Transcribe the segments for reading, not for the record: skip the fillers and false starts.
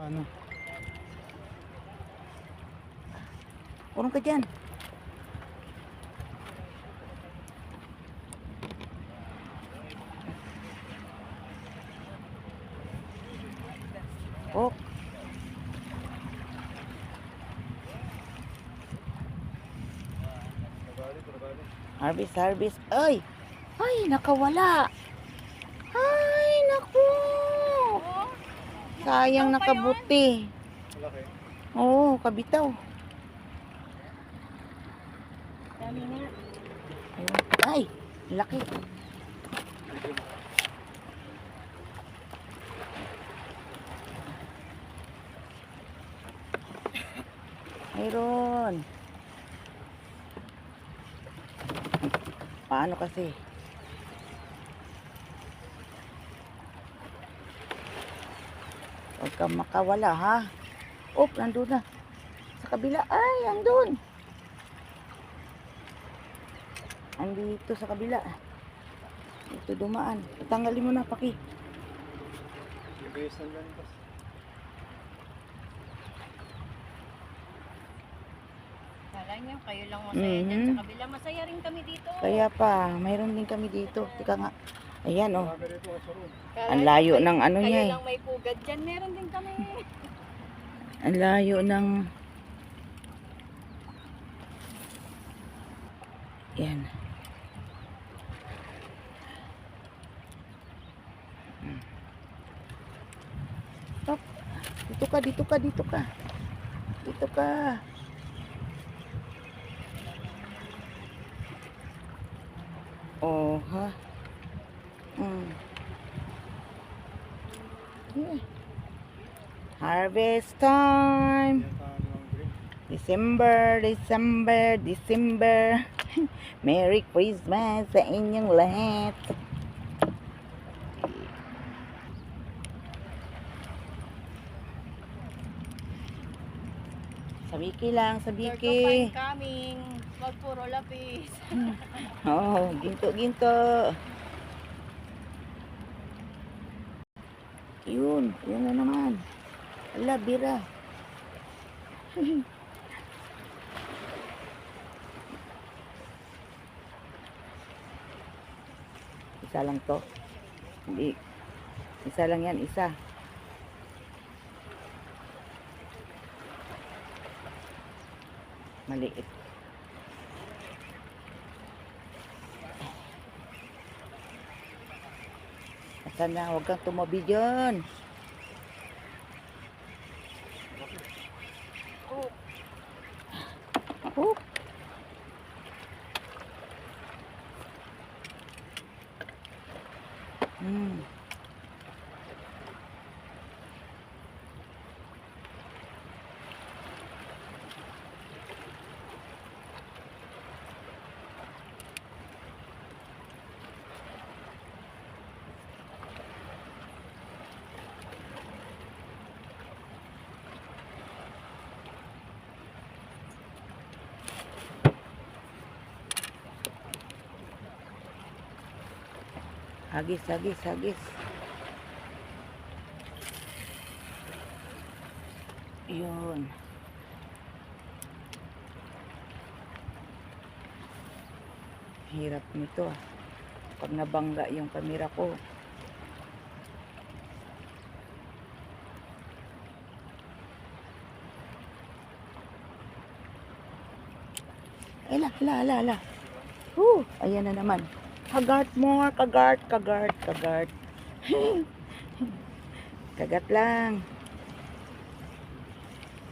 Ano? Kurong ka dyan. Oh. Harvest, harvest. Ay! Ay, nakawala. Ay, naku. Sayang nakabuti. Malaki. Oo, kabitaw. Dami nga. Ayun. Ay, laki. Mayroon. Paano kasi? Huwag kang makawala, ha? Oh, nandun na. Sa kabila. Ay, andun. Andito sa kabila. Ito dumaan. Tanggalin mo na, Paki. Bibilis ng landas. Kala niyo, kayo lang masaya dyan sa kabila. Masaya rin kami dito. Kaya pa, mayroon din kami dito. Tika nga. Ayan, oh. Marami rito sa room. Kala Ang niyo, layo kayo- ng ano kayo niya, eh. lang may pugad dyan. Meron din kami. Ang layo ng... Yan. Stop. Dito ka, dito ka, dito ka. Dito ka. Oh, ha? Yeah. Harvest time. Yan tayo ng green. December, December, December. Merry Christmas sa inyong lahat. Sabiki lang, Circle sabiki. fine coming. Wag puro lapis. Oh, ginto, ginto. Yun na naman. Ala, bira. Isa lang to. Hindi. Isa lang yan, isa. Maliit. Asan na? Huwag kang tumabi dyan. Oh, Oh. Hmm. Hagis, hagis, hagis. Yun. Hirap nito, ah. Pag nabangga yung kamera ko. Ala, ala, ala, ala. Ayan na naman. Kagart more, kagart, kagart, kagart. Kagat lang.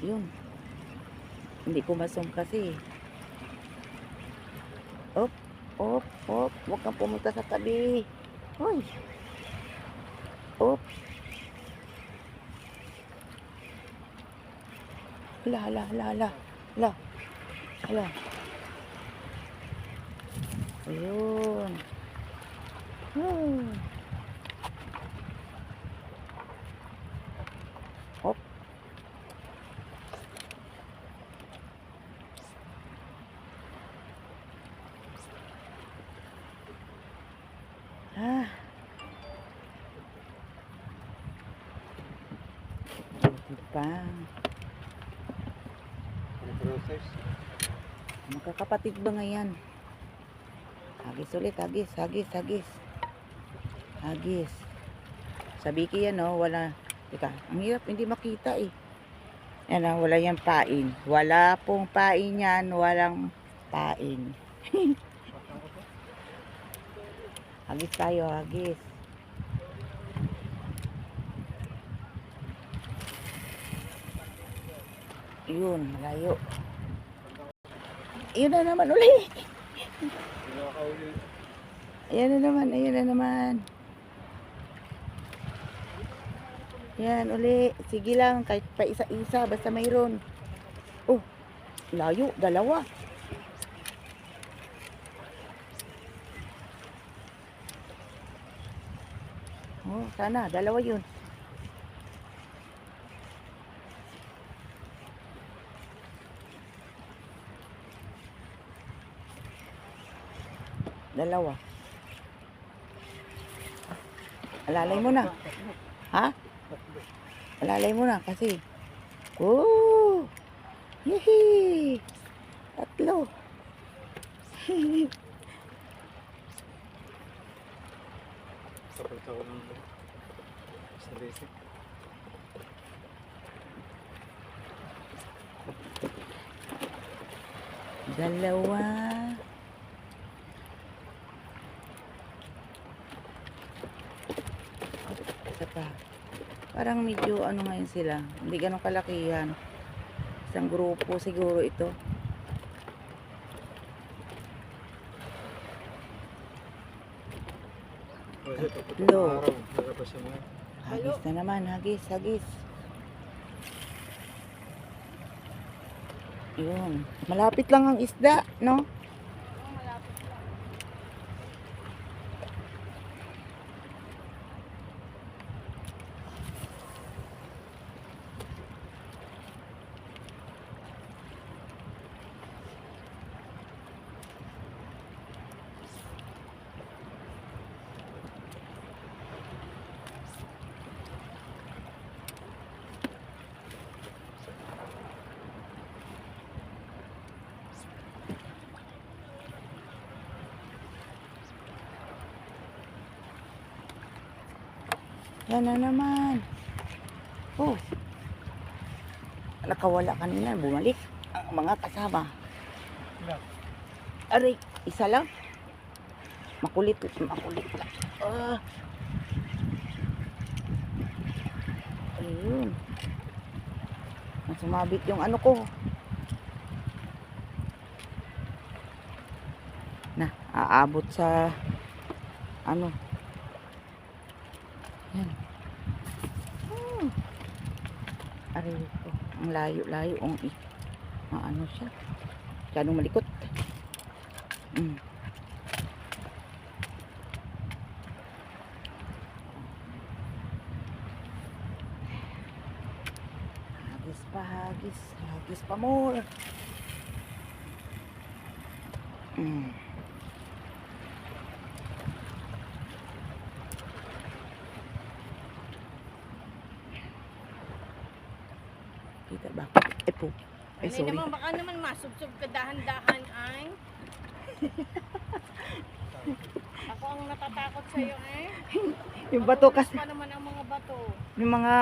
Yun. Hindi ko masum kasi. Op, op, op. Huwag kang pumunta sa tabi. Hoy. Op. Hala, hala, hala, hala. Hala. Hala. Ayun. Hop. Ah. pa. Process. Magkakapatid ba ngayon? Hagis ulit, hagis, hagis, hagis. Hagis. Sabi ko yan, oh, wala. Teka, ang hirap, hindi makita eh. Yan, oh, wala yan pain. Wala pong pain yan, walang pain. Hagis tayo, hagis. Yun, malayo. Yun na naman ulit. Ayan na naman, ayan na naman. Yan, uli. Sige lang, kahit pa isa-isa, basta mayroon. Oh, layo, dalawa. Oh, sana, dalawa yun. Dalawa. Alalay mo na. Ha? Alalay mo na kasi. Oh! Yehey! Tatlo. Kapag ako ng sa basic. Dalawa. Isa pa. Parang medyo ano ngayon sila. Hindi ganun kalakihan. Isang grupo siguro ito. Kasi tapos Tatlo. ng araw, nalabas siya ngayon. Hagis na naman. Hagis, hagis. Yun. Malapit lang ang isda, no? Yan na naman. Oh. Nakawala kanina. Bumalik ang mga kasama. Aray, isa lang. Makulit, makulit lang. Ah. Ayun. Sumabit yung ano ko. Na, aabot sa ano. Yan. Aray ko. Ang layo-layo. Ang ano siya. Masyadong malikot. Hagis pa, hagis. Hagis pa more. Kita ba? Ay po. Ay, Ay, sorry. naman, baka naman masubsob ka dahan-dahan ay. Ako ang natatakot sa'yo eh. Yung bato Matulis kasi. pa naman ang mga bato. Yung mga,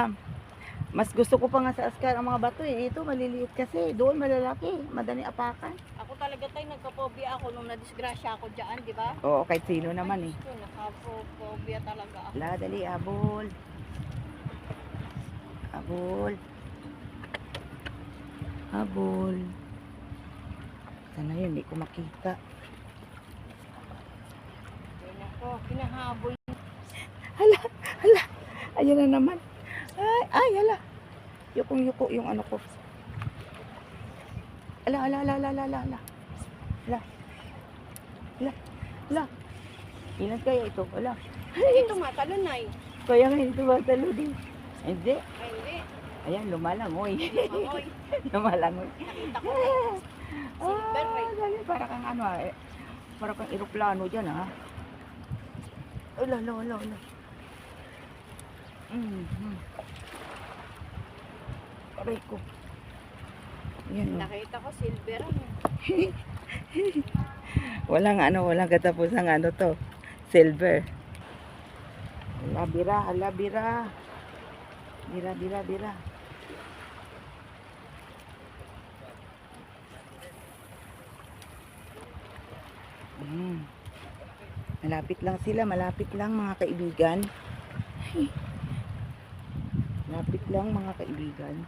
mas gusto ko pa nga sa askar ang mga bato eh. Ito maliliit kasi. Doon malalaki. Madali apakan. Ako talaga tayo, nagka-phobia ako nung nadisgrasya ako dyan, di ba? Oo, kahit sino naman eh. Ay, gusto, naka-phobia talaga ako. Wala, dali, abol. Abol. Abol. Sana yun, hindi ko makita. Ayun ako, pinahabol. Hala, hala. Ayan na naman. Ay, ay, hala. Yukong-yuko yung ano ko. Hala, hala, hala, hala, hala, hala. Hala. Hala, hala. Ilan kaya ito? Hala. Ito matalon ay. Kaya nga ito matalo din. Hindi. Ay, hindi. Ayan, lumalangoy. Mangoy. Lumalangoy. Nakita ko. Silver eh. Dali, para kang ano para kang eroplano dyan Ala, ala, ala, ala. Aray ko. Yan, oh. Nakita ko silver ano. Walang katapusang ano to. Silver. Hala, bira, hala, bira. Bira, bira, bira. Malapit lang sila, malapit lang mga kaibigan. Malapit lang mga kaibigan.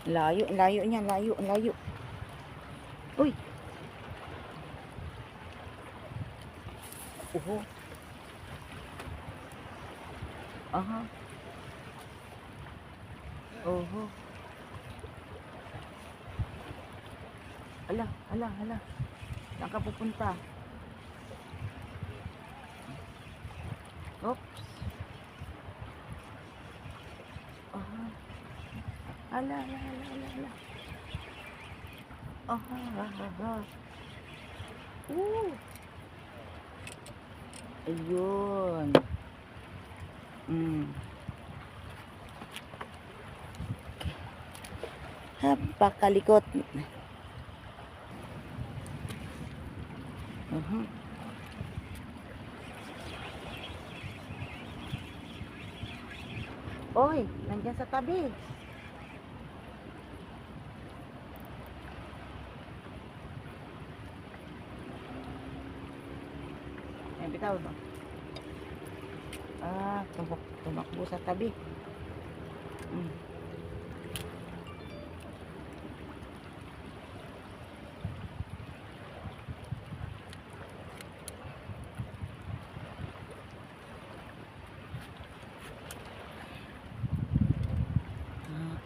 Layo, layo niya, layo, layo. Uy. Oho. Aha. Oho. Ala, ala, ala. Saan ka pupunta? Oops. Aha. Ala, ala, ala, ala, ala. Aha, aha, aha. Ayun. Napakalikot. Oy, nandiyan sa tabi. Ayan, bitaw ba? Tumakbo sa tabi.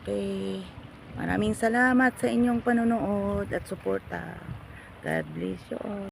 Okay. Maraming salamat sa inyong panonood at suporta. God bless you all.